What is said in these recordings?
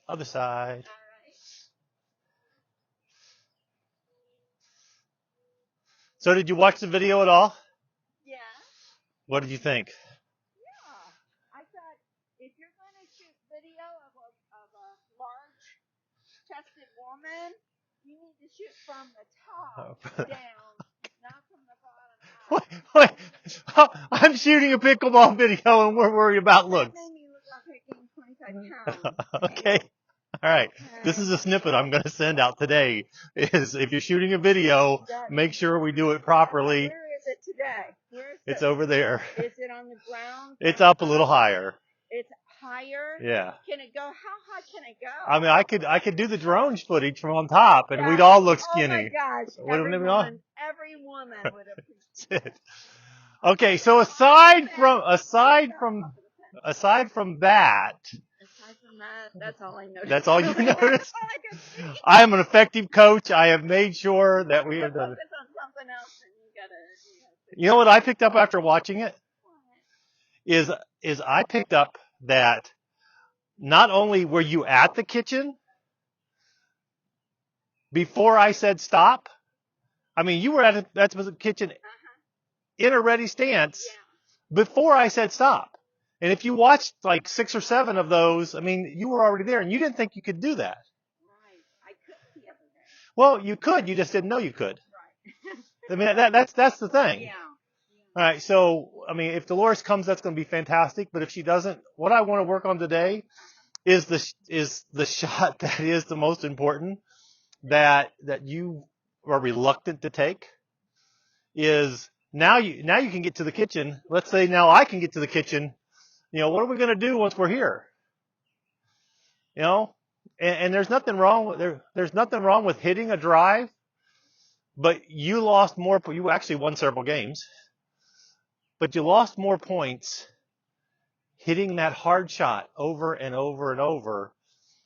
Other side. All right. So did you watch the video at all? Yeah. What did you think? Yeah. I thought if you're going to shoot video of a large chested woman, you need to shoot from the top down, not from the bottom up. Wait. I'm shooting a pickleball video and we're worried about That looks. made me look like I gained 25 pounds. Okay. All right. This is a snippet I'm going to send out today. Is if you're shooting a video, make sure we do it properly. Where is it today? Where is It's it? over there. Is it on the ground? It's up a little higher. It's higher? Yeah. Can it go? How high can it go? I mean, I could do the drone footage from on top, and we'd all look skinny. Oh my gosh! Wouldn't Every it be all- woman would appreciate That's it. Okay, so aside from that, Aside from that, that's all I noticed. That's all you That's noticed? all I could see. I am an effective coach. I have made sure that we have done it. Focus on something else, and you gotta. You know what I picked up after watching it What? is I picked up that not only were you at the kitchen before I said stop. I mean, you were at the kitchen in a ready stance Yeah. before I said stop. And if you watched like 6 or 7 of those, I mean, you were already there and you didn't think you could do that. Right. I could the other day. Well, you could. You just didn't know you could. Right. I mean, that's the thing. Yeah. All right. So, I mean, if Dolores comes, that's going to be fantastic. But if she doesn't, what I want to work on today is the shot that is the most important that you are reluctant to take is now you can get to the kitchen. Let's say now I can get to the kitchen. You know, what are we going to do once we're here? You know, and there's nothing wrong with there's nothing wrong with hitting a drive, but you lost more. You actually won several games, but you lost more points hitting that hard shot over and over and over.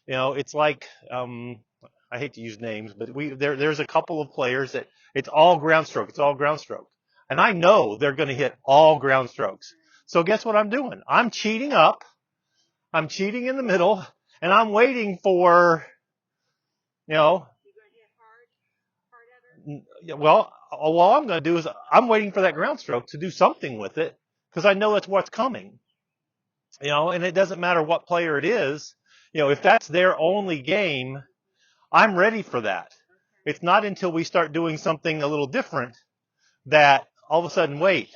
You know, it's like I hate to use names, but there's a couple of players that it's all ground stroke. It's all ground stroke, and I know they're going to hit all ground strokes. So guess what I'm doing? I'm cheating up. I'm cheating in the middle, and I'm waiting for, you know, You gonna hit hard ever? well, all I'm going to do is I'm waiting for that ground stroke to do something with it because I know that's what's coming. You know, and it doesn't matter what player it is. You know, if that's their only game, I'm ready for that. It's not until we start doing something a little different that all of a sudden, wait,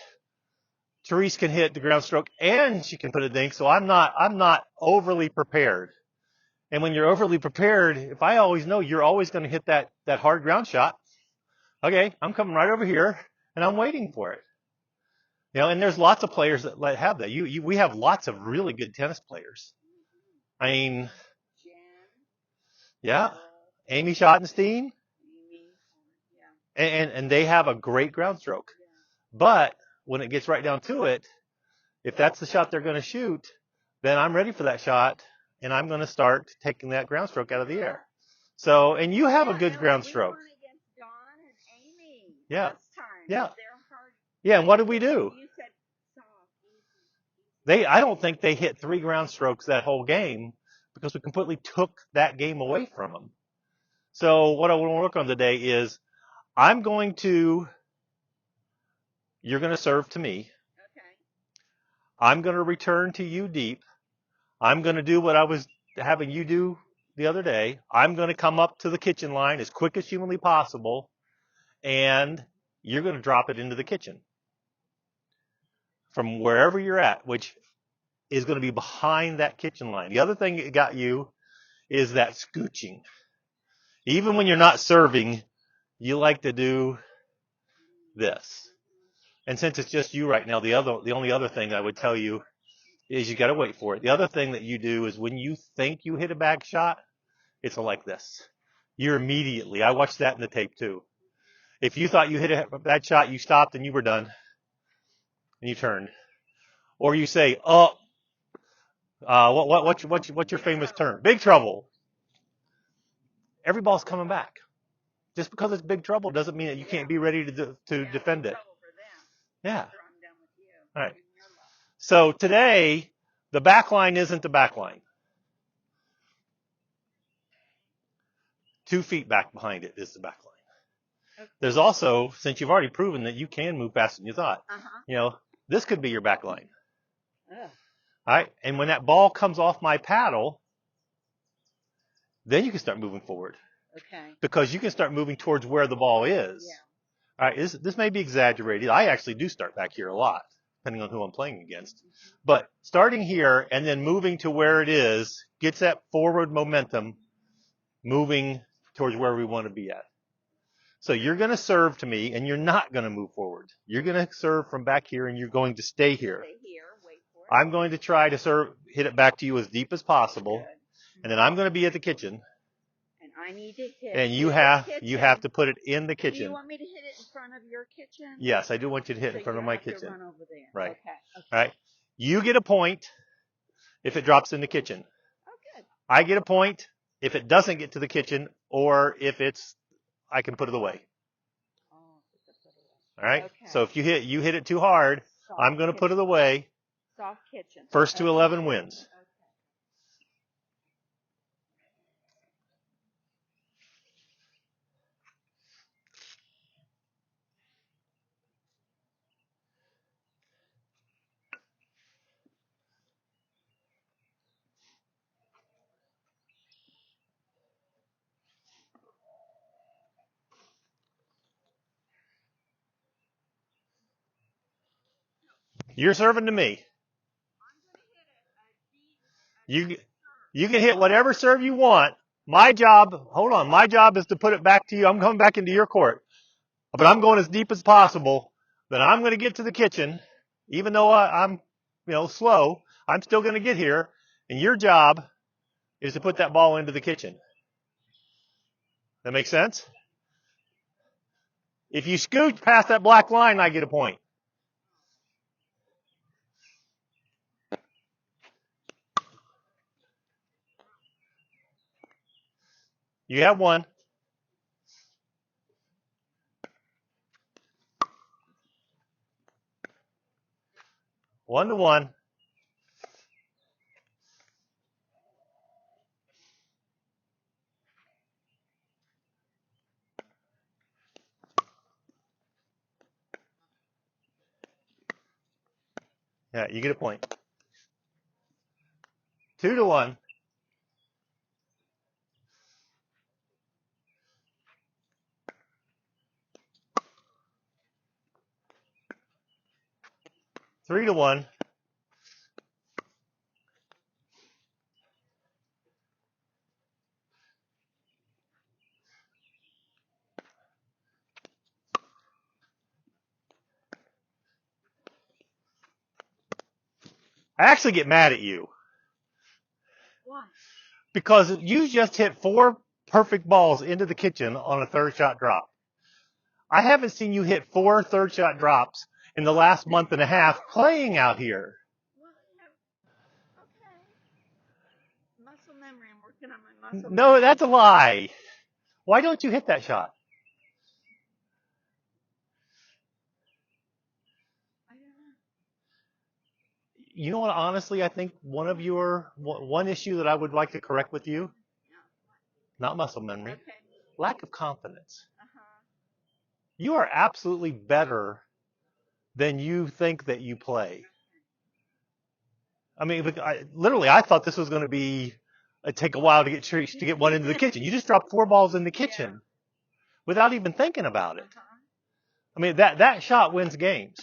Therese can hit the ground stroke and she can put a dink, so I'm not overly prepared. And when you're overly prepared, if I always know you're always going to hit that hard ground shot, okay, I'm coming right over here and I'm waiting for it. You know, and there's lots of players that have that. We have lots of really good tennis players. I mean, Jen. yeah, Amy Schottenstein, Amy. Yeah. and they have a great ground stroke. But when it gets right down to it, if that's the shot they're going to shoot, then I'm ready for that shot, and I'm going to start taking that ground stroke out of the air. So, and you have a good ground stroke. We won against Dawn and Amy. Yeah. This time. Yeah. They're hard. Yeah, and what did we do? You said soft, easy. I don't think they hit 3 ground strokes that whole game because we completely took that game away from them. So what I want to work on today is you're going to serve to me. Okay. I'm going to return to you deep. I'm going to do what I was having you do the other day. I'm going to come up to the kitchen line as quick as humanly possible, and you're going to drop it into the kitchen from wherever you're at, which is going to be behind that kitchen line. The other thing that got you is that scooching. Even when you're not serving, you like to do this. And since it's just you right now, the only other thing I would tell you is you got to wait for it. The other thing that you do is when you think you hit a bag shot, it's like this. You're immediately, I watched that in the tape too. If you thought you hit a bad shot, you stopped and you were done. And you turned. Or you say, what's your famous term? Big trouble. Every ball's coming back. Just because it's big trouble doesn't mean that you can't be ready to defend it. Yeah. All right. So today, the back line isn't the back line. 2 feet back behind it is the back line. Okay. There's also, since you've already proven that you can move faster than you thought, this could be your back line. Ugh. All right, and when that ball comes off my paddle, then you can start moving forward. Okay. Because you can start moving towards where the ball is. Yeah. All right, this may be exaggerated. I actually do start back here a lot, depending on who I'm playing against. But starting here and then moving to where it is gets that forward momentum moving towards where we want to be at. So you're going to serve to me, and you're not going to move forward. You're going to serve from back here, and you're going to stay here. Stay here. Wait for it. I'm going to try to hit it back to you as deep as possible, Good. and then I'm going to be at the kitchen. And I need to hit. And you have to put it in the kitchen. Do you want me to hit it in front of your kitchen? Yes, I do want you to hit So in front of you my have to kitchen. run over there. Right. Okay. All right. You get a point if it drops in the kitchen. Oh, good. I get a point if it doesn't get to the kitchen, or if I can put it away. Oh, it's a put away. All right. Okay. So if you hit it too hard, Soft I'm going to put it away. Soft kitchen. First to 11 wins. Okay. You're serving to me. You can hit whatever serve you want. My job is to put it back to you. I'm coming back into your court. But I'm going as deep as possible. Then I'm going to get to the kitchen. Even though I'm slow, I'm still going to get here. And your job is to put that ball into the kitchen. That make sense? If you scoot past that black line, I get a point. You have one. One to one. Yeah, you get a point. 2 to 1. Three to 1. I actually get mad at you. Why? Because you just hit 4 perfect balls into the kitchen on a third shot drop. I haven't seen you hit 4 third shot drops in the last month and a half playing out here. Well, okay. Muscle memory. I'm working on my muscle memory. No, that's a lie. Why don't you hit that shot? I don't know. You know what, honestly, I think one issue that I would like to correct with you, not muscle memory, Okay. lack of confidence. Uh-huh. You are absolutely better than you think that you play. I mean, I thought this was going to be take a while to get one into the kitchen. You just dropped 4 balls in the kitchen without even thinking about it. Uh-huh. I mean, that shot wins games.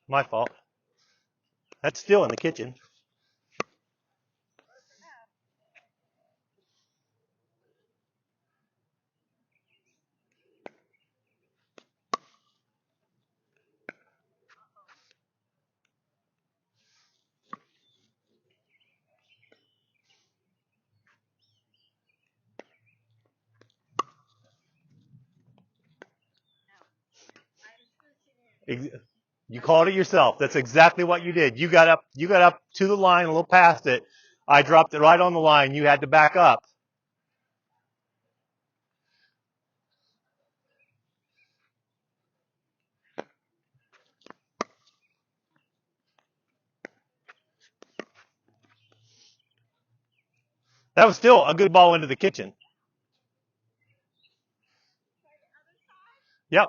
My fault. That's still in the kitchen. You called it yourself. That's exactly what you did. You got up to the line, a little past it. I dropped it right on the line. You had to back up. That was still a good ball into the kitchen. Yep.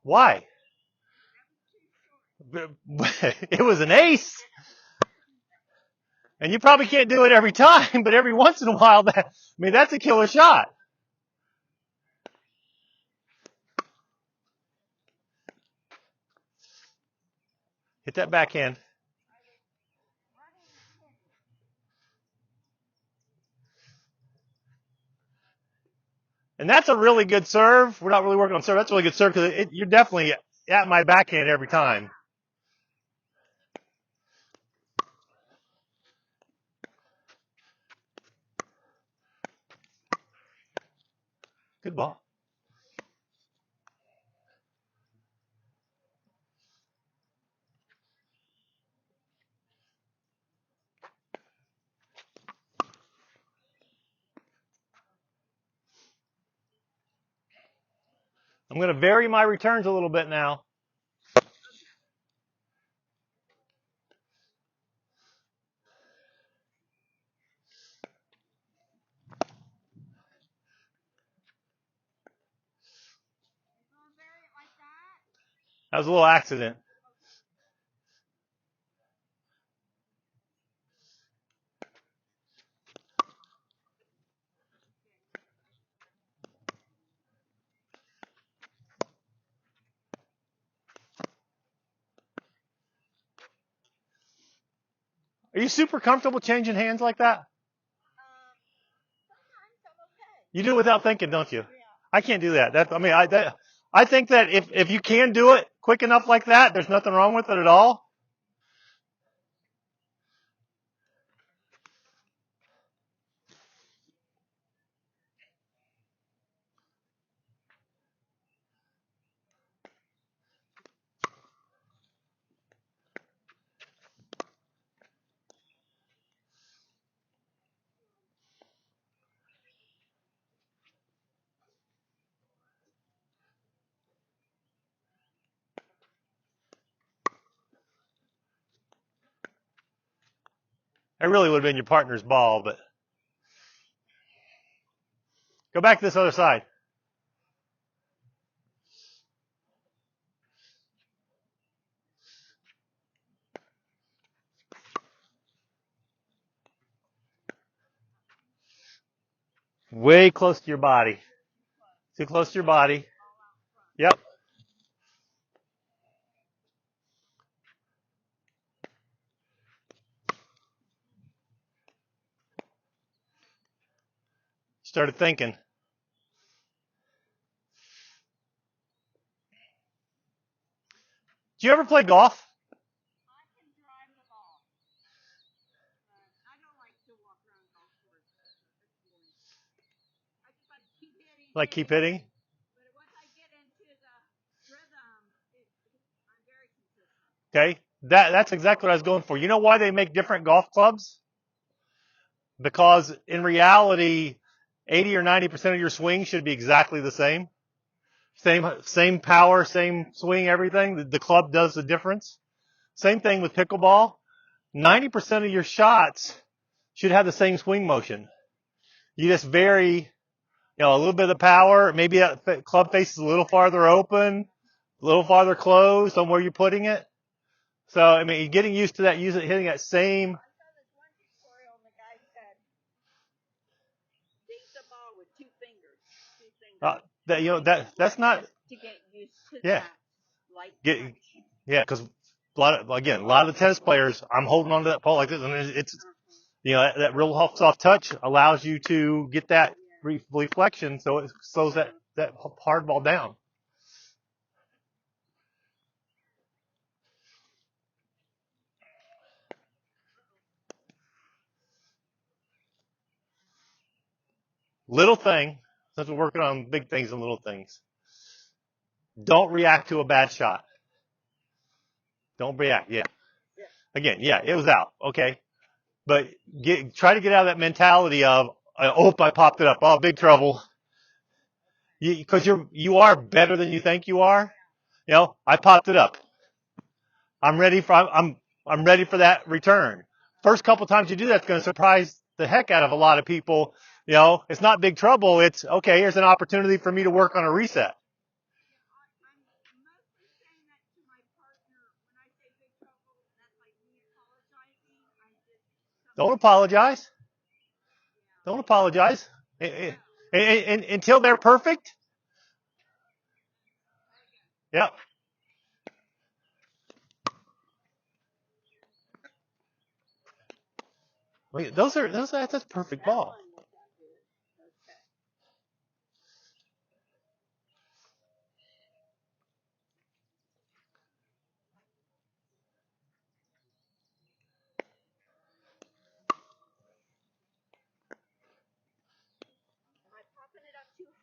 Why? It was an ace. And you probably can't do it every time, but every once in a while, that's a killer shot. Hit that backhand. And that's a really good serve. We're not really working on serve. That's a really good serve because you're definitely at my backhand every time. Good ball. I'm going to vary my returns a little bit now. That was a little accident. Are you super comfortable changing hands like that? You do it without thinking, don't you? I can't do that. I think that if you can do it quick enough like that, there's nothing wrong with it at all. It really would have been your partner's ball, but go back to this other side. Way close to your body. Too close to your body. Yep. Started thinking. Do you ever play golf? I can drive the ball. I don't like to walk around golf course. I just like to keep hitting. Like keep hitting? But once I get into the rhythm, I'm very consistent. Okay. That's exactly what I was going for. You know why they make different golf clubs? Because in reality, 80 or 90% of your swing should be exactly the same. Same power, same swing, everything. The club does the difference. Same thing with pickleball. 90% of your shots should have the same swing motion. You just vary, a little bit of the power. Maybe that club face is a little farther open, a little farther closed on where you're putting it. So, you're getting used to that, hitting that same. I saw this one tutorial and the guy said, dink the ball with two fingers. That's not. To get used to Yeah. that light touch. Yeah, because a lot of the tennis players, I'm holding onto that ball like this, and it's, that real soft touch allows you to get that reflection, so it slows that hard ball down. Little thing, since we're working on big things and little things. Don't react to a bad shot. Don't react. Yeah. Again, yeah, it was out. Okay. But try to get out of that mentality of, oh, I popped it up. Oh, big trouble. Because you are better than you think you are. You know, I popped it up. I'm ready for that return. First couple times you do that's going to surprise the heck out of a lot of people. You know, it's not big trouble. It's okay. Here's an opportunity for me to work on a reset. Don't apologize. Don't apologize. Until they're perfect. Yeah. Wait, that's a perfect ball.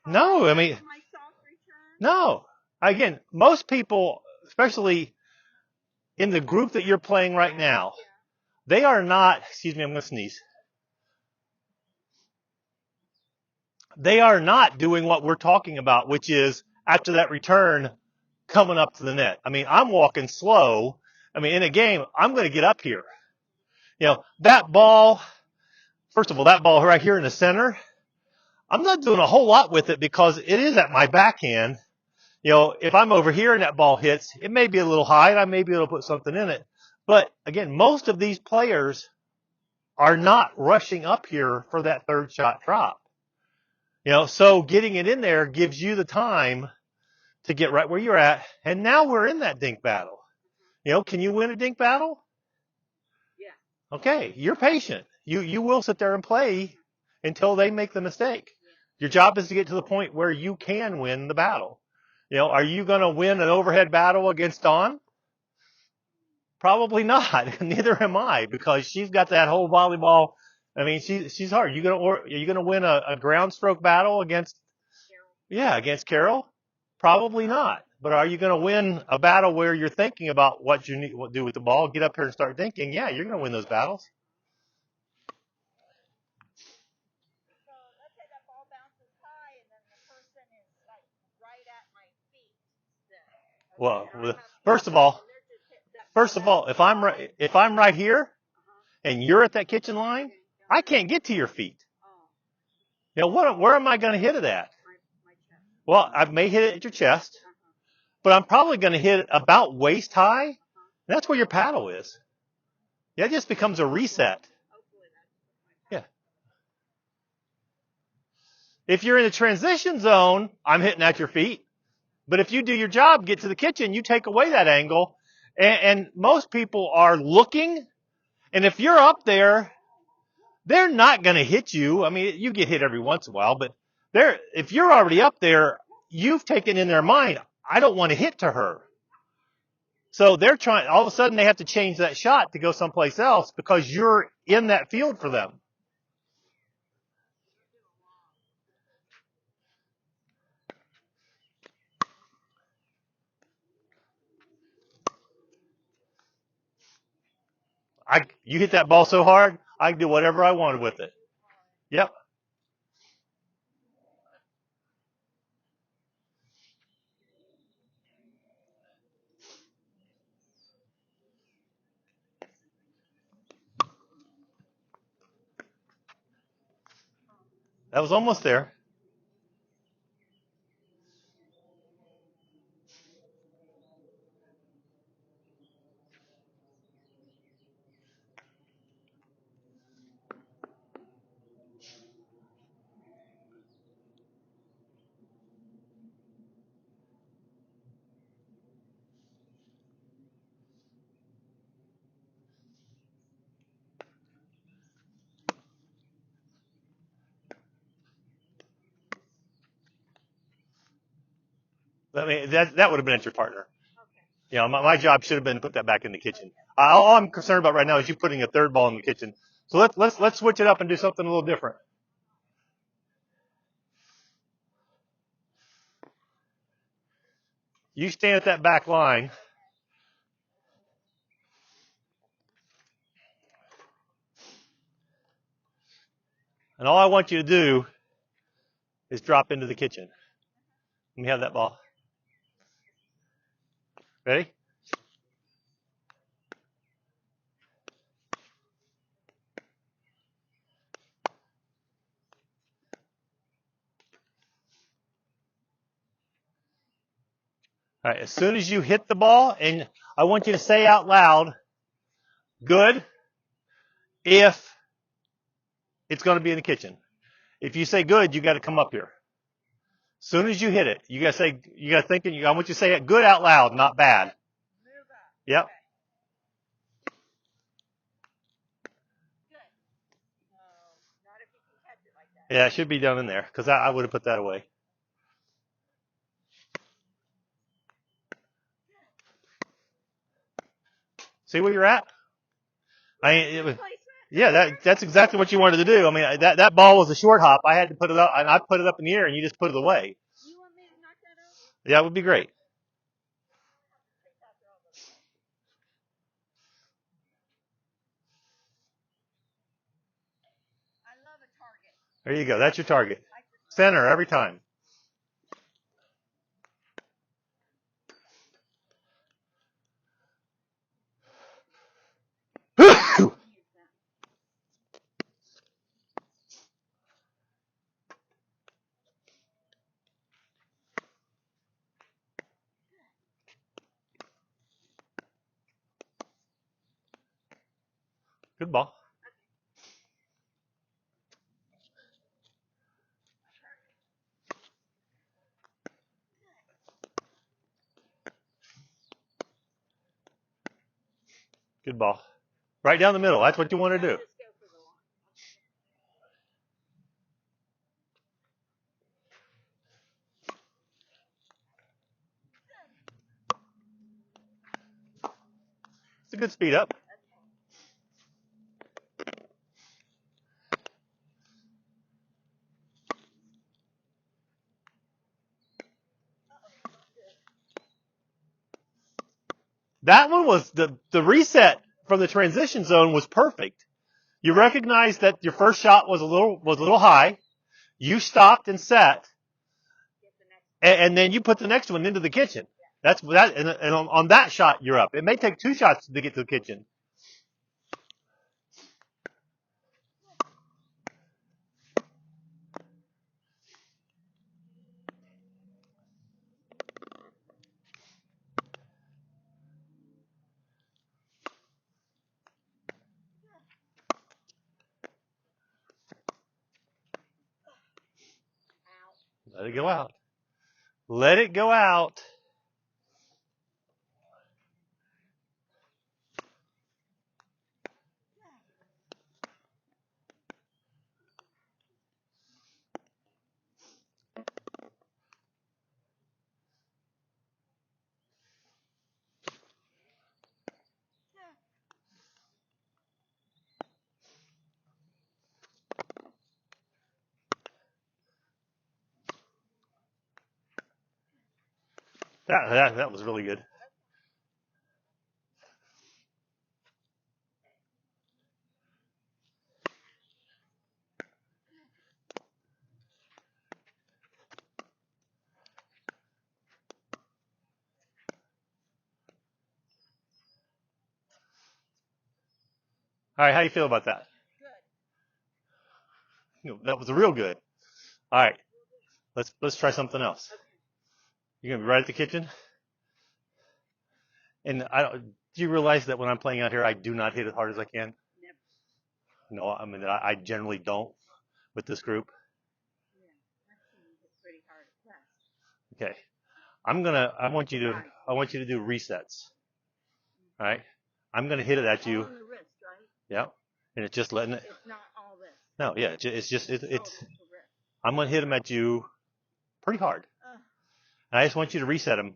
No, I mean, no. Again, most people, especially in the group that you're playing right now, they are not, excuse me, I'm going to sneeze. They are not doing what we're talking about, which is after that return coming up to the net. I mean, I'm walking slow. I mean, in a game, I'm going to get up here. You know, that ball, first of all, that ball right here in the center, I'm not doing a whole lot with it because it is at my backhand. You know, if I'm over here and that ball hits, it may be a little high and I may be able to put something in it. But again, most of these players are not rushing up here for that third shot drop. You know, so getting it in there gives you the time to get right where you're at. And now we're in that dink battle. You know, can you win a dink battle? Yeah. Okay, you're patient. You will sit there and play until they make the mistake. Your job is to get to the point where you can win the battle. You know, are you going to win an overhead battle against Dawn? Probably not. Neither am I, because she's got that whole volleyball. I mean, she's hard. Are you gonna win a ground stroke battle against? Yeah, against Carol? Probably not. But are you going to win a battle where you're thinking about what you need to do with the ball? Get up here and start thinking. Yeah, you're going to win those battles. So let's say that ball bounces high and then the person is like right at my feet. Well, first of all, if I'm right here and you're at that kitchen line, I can't get to your feet. You know, where am I going to hit it at? Well, I may hit it at your chest, but I'm probably going to hit it about waist high. And that's where your paddle is. Yeah, it just becomes a reset. Yeah. If you're in a transition zone, I'm hitting at your feet. But if you do your job, get to the kitchen, you take away that angle. And most people are looking. And if you're up there, they're not going to hit you. I mean, you get hit every once in a while, but if you're already up there, you've taken in their mind, I don't want to hit to her. So they're trying, all of a sudden they have to change that shot to go someplace else because you're in that field for them. You hit that ball so hard, I can do whatever I wanted with it. Yep. That was almost there. I mean, that would have been at your partner. You know, my job should have been to put that back in the kitchen. All I'm concerned about right now is you putting a third ball in the kitchen. So let's switch it up and do something a little different. You stand at that back line. And all I want you to do is drop into the kitchen. Let me have that ball. Ready? All right, as soon as you hit the ball, and I want you to say out loud, good, if it's going to be in the kitchen. If you say good, you got to come up here. As soon as you hit it, you got to say, you got to think, I want you to say it good out loud, not bad. Yep. Yeah, it should be down in there, because I would have put that away. See where you're at? Yeah, that's exactly what you wanted to do. I mean, that ball was a short hop. I had to put it up, and I put it up in the air, and you just put it away. You want me to knock that over? Yeah, it would be great. I love a target. There you go. That's your target. Center every time. Good ball. Good ball. Right down the middle. That's what you want to do. It's a good speed up. That one was the reset from the transition zone was perfect. You recognized that your first shot was a little high. You stopped and set, and then you put the next one into the kitchen. That's that, and on that shot you're up. It may take 2 shots to get to the kitchen. Let it go out. Let it go out. That was really good. All right, how do you feel about that? Good. That was real good. All right, let's try something else. You're gonna be right at the kitchen, and do you realize that when I'm playing out here, I do not hit as hard as I can? Never. No, I mean I generally don't with this group. Yeah, I've seen you hit pretty hard at press. Okay, I want you to do resets. All right, I'm gonna hit it at you. On the wrist, right? Yeah, and it's just letting it. It's not all this. No, yeah, it's just it's. Oh, it's the wrist. I'm gonna hit them at you pretty hard, and I just want you to reset them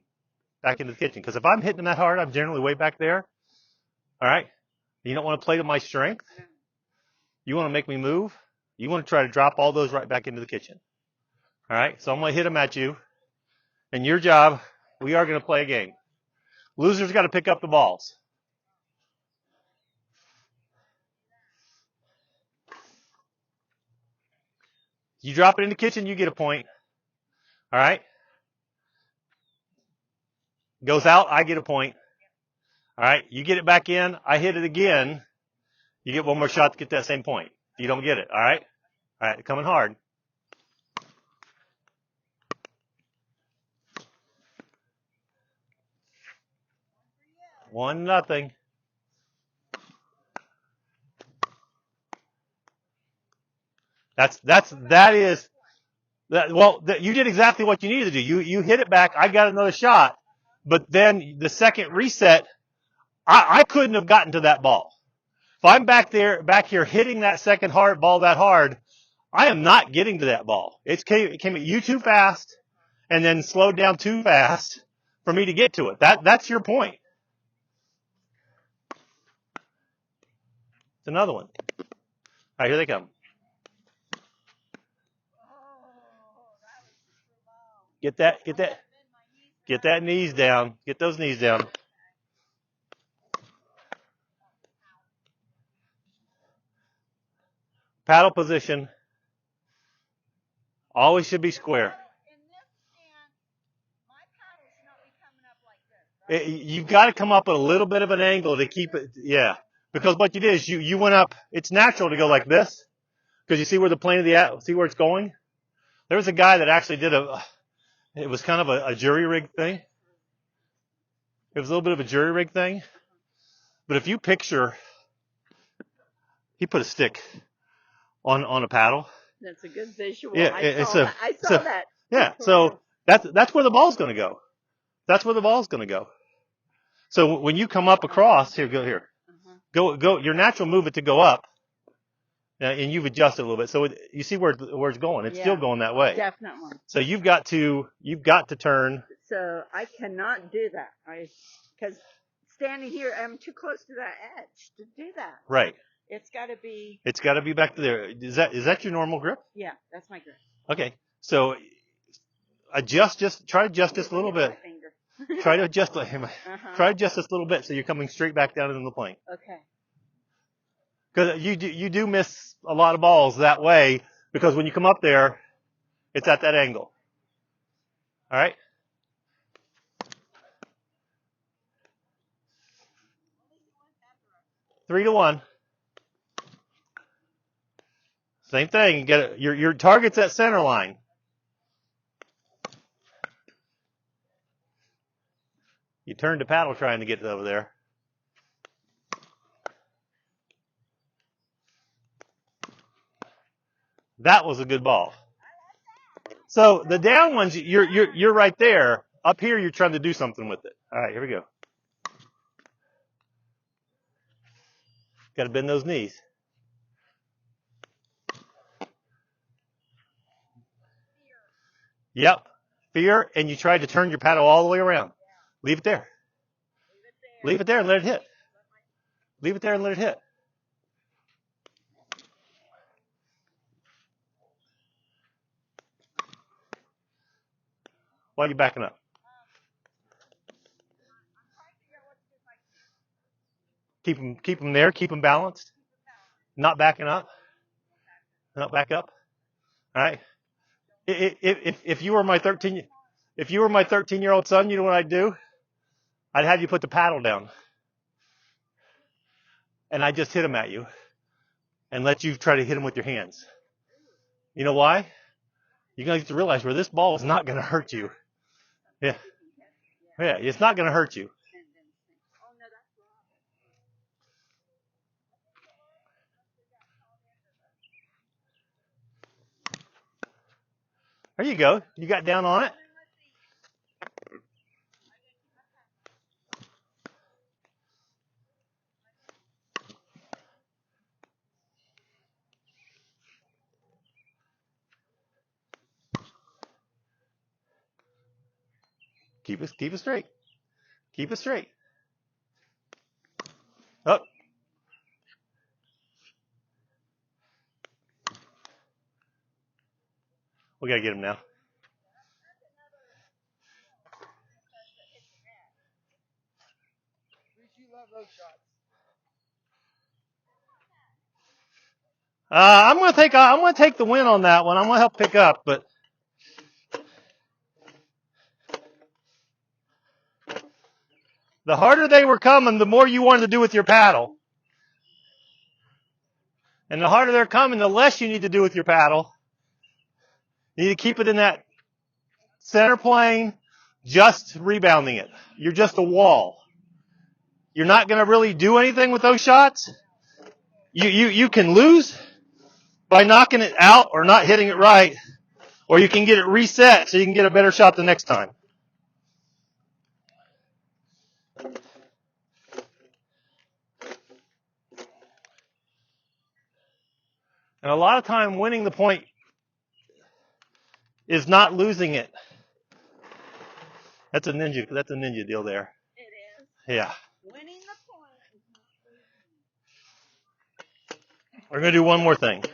back into the kitchen. Because if I'm hitting them that hard, I'm generally way back there. All right, you don't want to play to my strength. You want to make me move. You want to try to drop all those right back into the kitchen. All right, so I'm gonna hit them at you, and your job. We are gonna play a game. Losers got to pick up the balls. You drop it in the kitchen, you get a point. All right? Goes out, I get a point. All right? You get it back in, I hit it again. You get one more shot to get that same point. You don't get it. All right? All right, coming hard. One nothing. You did exactly what you needed to do. You hit it back. I got another shot, but then the second reset, I couldn't have gotten to that ball. If I'm back here hitting that second hard ball that hard, I am not getting to that ball. It came at you too fast, and then slowed down too fast for me to get to it. That's your point. It's another one. All right, here they come. Get that knees down. Get those knees down. Paddle position. Always should be square. In this stance, my paddle should not be coming up like this, right? You've got to come up at a little bit of an angle to keep it, yeah. Because what you did is you went up, it's natural to go like this, because you see where the plane of the, see where it's going? There was a guy that actually did it was kind of a jury rig thing. It was a little bit of a jury rig thing. But if you picture, he put a stick on a paddle. That's a good visual. Yeah, I saw that. Yeah, so that's where the ball's going to go. That's where the ball's going to go. So when you come up across, here, go here. Go. Your natural move it to go up, and you've adjusted a little bit. So you see where it's going. It's still going that way. Definitely. So you've got to turn. So I cannot do that. Because standing here, I'm too close to that edge to do that. Right. It's got to be. It's got to be back to there. Is that your normal grip? Yeah, that's my grip. Okay. So try to adjust just a little bit. Try to adjust this a little bit so you're coming straight back down into the plane. Okay. Because you do miss a lot of balls that way because when you come up there, it's at that angle. All right? Three to one. Same thing. You get your target's at center line. You turn the paddle trying to get it over there. That was a good ball. So the down ones, you're right there. Up here, you're trying to do something with it. All right, here we go. Got to bend those knees. Yep, fear, and you try to turn your paddle all the way around. Leave it there. Leave it there and let it hit. Leave it there and let it hit. Why are you backing up? Keep them there. Keep them balanced. Not backing up. Not back up. All right. If you were my 13-year-old son, you know what I'd do? I'd have you put the paddle down, and I'd just hit him at you, and let you try to hit him with your hands. You know why? You're going to have to realize where this ball is not going to hurt you. Yeah, it's not going to hurt you. There you go. You got down on it. Keep it straight. Keep it straight. Up. We got to get him now. I'm going to take the win on that one. I'm going to help pick up, but the harder they were coming, the more you wanted to do with your paddle. And the harder they're coming, the less you need to do with your paddle. You need to keep it in that center plane, just rebounding it. You're just a wall. You're not going to really do anything with those shots. You can lose by knocking it out or not hitting it right, or you can get it reset so you can get a better shot the next time. And a lot of time winning the point is not losing it. That's a ninja deal there. It is. Yeah. Winning the point is not losing. We're going to do one more thing. Okay.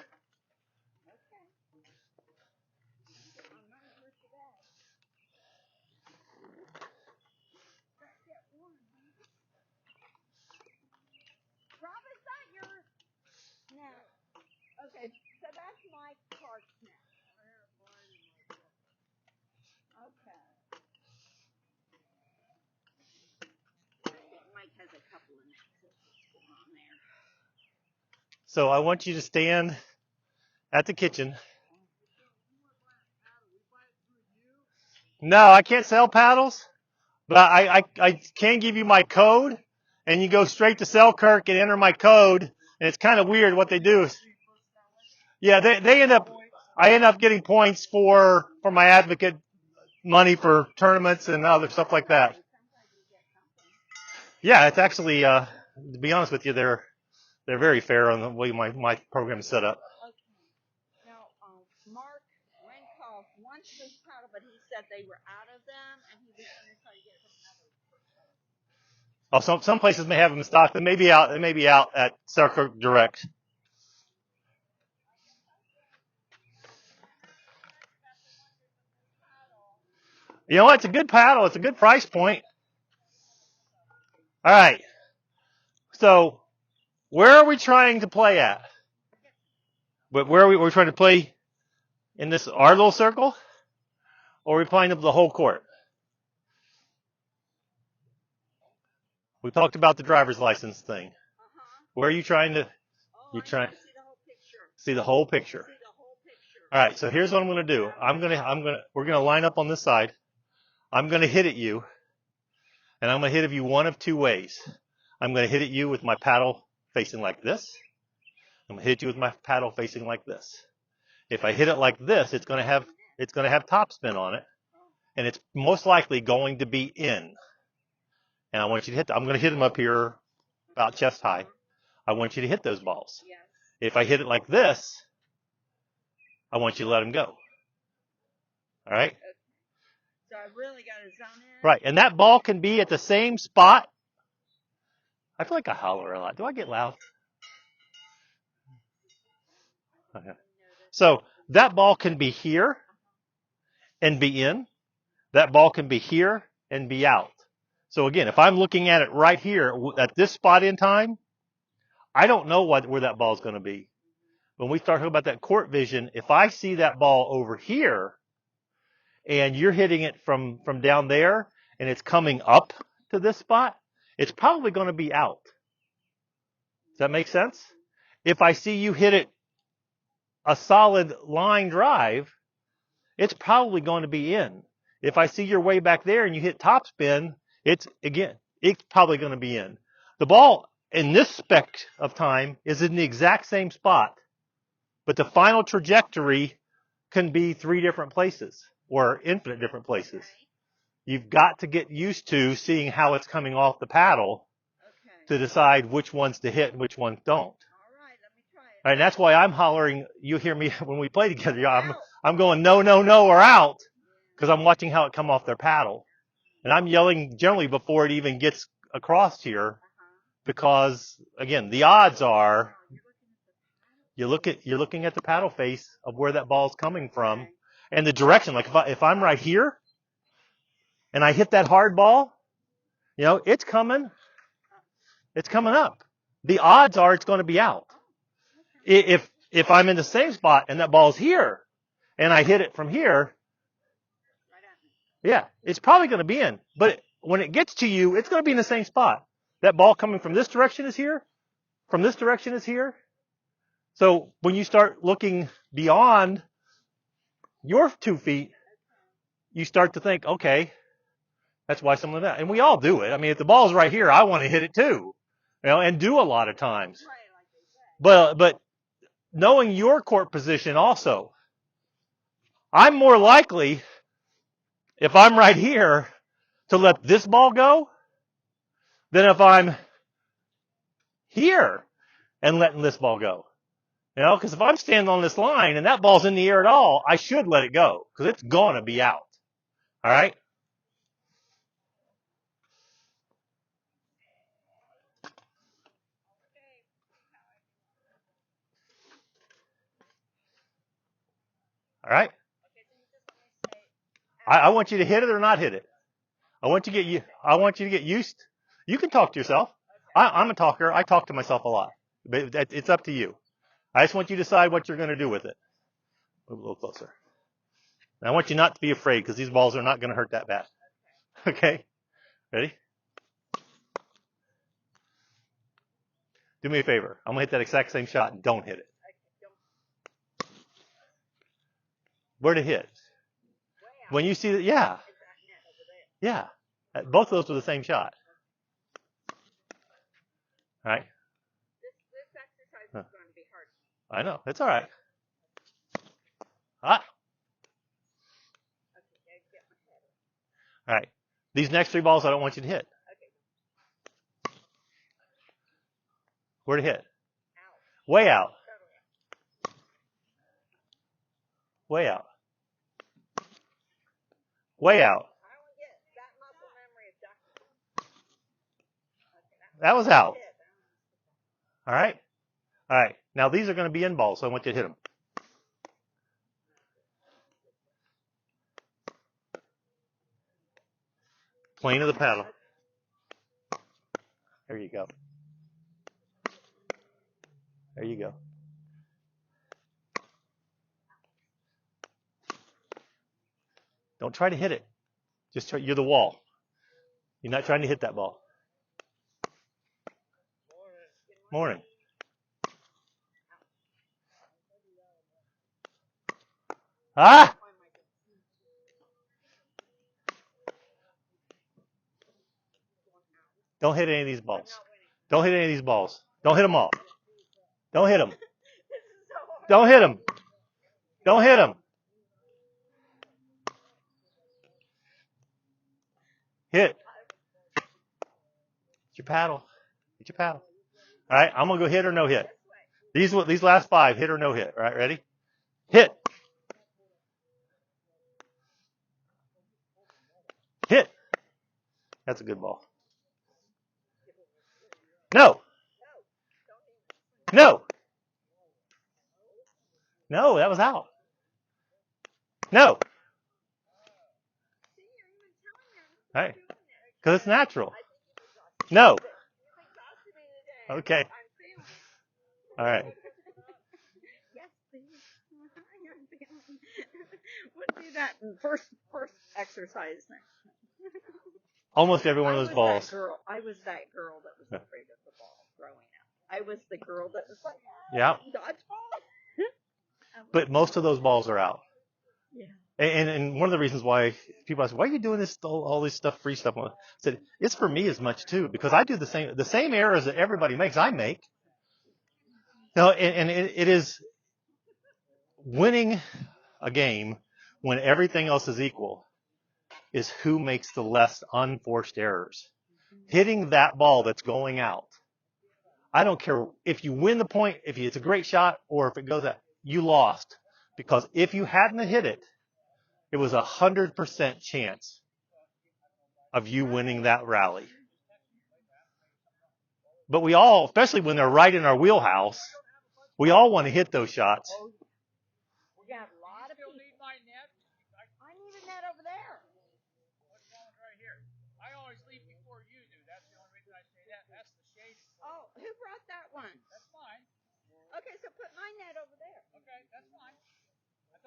I'm not here for that. Let's get one. Rob, is that yours? No. Okay, so that's my card snap. Okay. I think Mike has a couple of necklaces on there. So I want you to stand at the kitchen. No, I can't sell paddles, but I can give you my code, and you go straight to Selkirk and enter my code, and it's kind of weird what they do. Yeah, I end up getting points for my advocate money for tournaments and other stuff like that. Yeah, it's actually, to be honest with you, they're very fair on the way my program is set up. Okay. Now, Mark Renkoff wants this paddle, but he said they were out of them, and he was going to try to get it from another person. Oh, some places may have them in stock. They may be out at Selkirk Direct. You know what? It's a good paddle. It's a good price point. All right. So, where are we trying to play at? But where are we trying to play in our little circle? Or are we playing up the whole court? We talked about the driver's license thing. Where are you trying to? You trying see the whole picture. All right. So here's what I'm going to do. We're going to line up on this side. I'm going to hit at you, and I'm going to hit at you one of two ways. I'm going to hit at you with my paddle facing like this. I'm going to hit you with my paddle facing like this. If I hit it like this, it's going to have topspin on it, and it's most likely going to be in. And I want you to hit. I'm going to hit them up here about chest high. I want you to hit those balls. Yes. If I hit it like this, I want you to let them go. All right? So I really got to zone in. Right, and that ball can be at the same spot. I feel like I holler a lot. Do I get loud? Okay. So that ball can be here and be in. That ball can be here and be out. So again, if I'm looking at it right here at this spot in time, I don't know where that ball is going to be. When we start talking about that court vision, if I see that ball over here and you're hitting it from down there and it's coming up to this spot, it's probably going to be out. Does that make sense? If I see you hit it a solid line drive, it's probably going to be in. If I see you're way back there and you hit topspin, it's probably going to be in. The ball in this spec of time is in the exact same spot, but the final trajectory can be 3 different places or infinite different places. You've got to get used to seeing how it's coming off the paddle to decide which ones to hit and which ones don't. All right, let me try it. And that's why I'm hollering. You hear me when we play together. I'm going no, no, no, or out because I'm watching how it come off their paddle. And I'm yelling generally before it even gets across here because, again, the odds are you're looking at the paddle face of where that ball's coming from and the direction. Like if I'm right here and I hit that hard ball, it's coming up. The odds are it's going to be out. If if I'm in the same spot and that ball's here and I hit it from here, yeah, it's probably going to be in. But when it gets to you, it's going to be in the same spot. That ball coming from this direction is here. From this direction is here. So when you start looking beyond your 2 feet, you start to think, okay, that's why some of that. And we all do it. I mean, if the ball's right here, I want to hit it too, and do a lot of times. But knowing your court position also, I'm more likely, if I'm right here, to let this ball go than if I'm here and letting this ball go. Because if I'm standing on this line and that ball's in the air at all, I should let it go because it's going to be out. All right? All right? I want you to hit it or not hit it. I want you to get used. You can talk to yourself. I'm a talker. I talk to myself a lot. But it's up to you. I just want you to decide what you're going to do with it. Move a little closer. And I want you not to be afraid because these balls are not going to hurt that bad. Okay? Ready? Do me a favor. I'm going to hit that exact same shot and don't hit it. Where'd it hit? When you see that, yeah. Yeah. Both of those were the same shot. All right? This exercise is going to be hard. I know. It's all right. Ah. All right. These next 3 balls I don't want you to hit. Where'd it hit? Way out. Way out. Way out. That was out. All right? All right. Now these are going to be in balls, so I want you to hit them. Plane of the paddle. There you go. There you go. Don't try to hit it. Just try. You're the wall. You're not trying to hit that ball. Morning. Ah! Don't hit any of these balls. Don't hit any of these balls. Don't hit them all. Don't hit them. Don't hit them. Don't hit them. Hit. Get your paddle. Get your paddle. All right, I'm going to go hit or no hit. These last 5, hit or no hit. All right, ready? Hit. Hit. That's a good ball. No. No. No, that was out. No. Hey, because it's natural. No. Okay. All right. Yes, please. We'll do that in first exercise next. Almost every one of those balls. I was that girl that was afraid of the ball growing up. I was the girl that was like, yeah. Dodgeball. But most of those balls are out. Yeah. And one of the reasons why people ask, why are you doing this, all this stuff, free stuff? I said, it's for me as much too, because I do the same errors that everybody makes, I make. And it is winning a game when everything else is equal is who makes the less unforced errors. Hitting that ball that's going out. I don't care if you win the point, if it's a great shot, or if it goes out, you lost. Because if you hadn't hit it, it was 100% chance of you winning that rally. But we all, especially when they're right in our wheelhouse, we all want to hit those shots. We got a lot of people. Need my net? I need a net over there. What's going right here? I always leave before you do. That's the only reason I say that. That's the shade. Oh, who brought that one? That's mine. Okay, so put my net over there.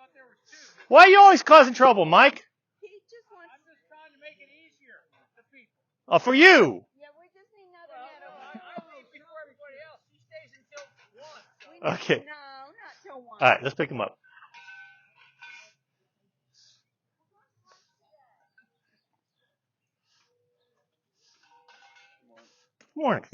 thought there was two. Why are you always causing trouble, Mike? He just wants. I'm just trying to make it easier for people. For you. Yeah, we just need another Well, net over. I leave before everybody else. She stays until 1. So. Okay. No, not till 1. All right, let's pick him up. Morning.